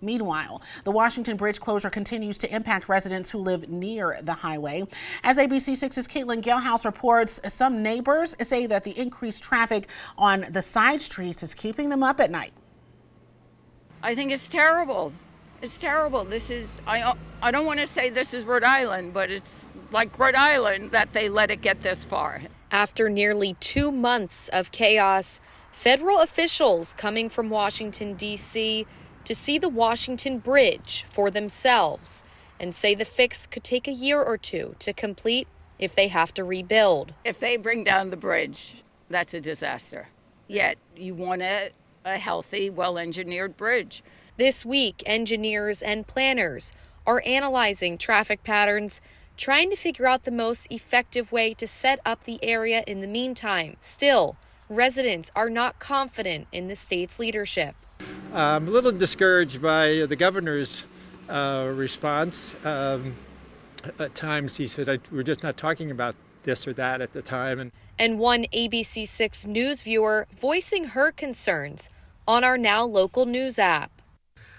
Meanwhile, the Washington Bridge closure continues to impact residents who live near the highway. As ABC 6's Caitlin Galehouse reports, some neighbors say that the increased traffic on the side streets is keeping them up at night. I think it's terrible. It's terrible. This is, I don't want to say this is Rhode Island, but it's like Rhode Island that they let it get this far. After nearly 2 months of chaos, federal officials coming from Washington, D.C. to see the Washington Bridge for themselves and say the fix could take a year or two to complete if they have to rebuild. If they bring down the bridge, that's a disaster. Yet you want a healthy, well-engineered bridge. This week, engineers and planners are analyzing traffic patterns, trying to figure out the most effective way to set up the area in the meantime. Still, residents are not confident in the state's leadership. I'm a little discouraged by the governor's response. At times he said, we're just not talking about this or that at the time. And one ABC 6 News viewer voicing her concerns on our Now Local News app.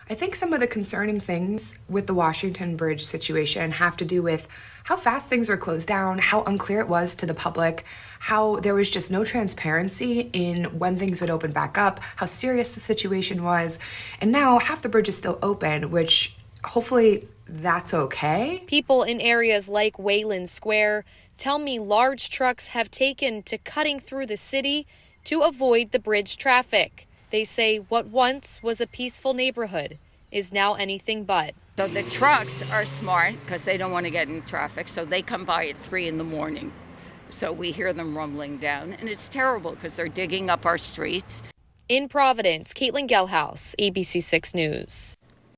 I think some of the concerning things with the Washington Bridge situation have to do with how fast things were closed down, how unclear it was to the public, how there was just no transparency in when things would open back up, how serious the situation was. And now half the bridge is still open, which hopefully that's okay. People in areas like Wayland Square tell me large trucks have taken to cutting through the city to avoid the bridge traffic. They say what once was a peaceful neighborhood is now anything but. So the trucks are smart because they don't want to get in traffic, so they come by at 3 in the morning. So we hear them rumbling down, and it's terrible because they're digging up our streets. In Providence, Caitlin Galehouse, ABC 6 News.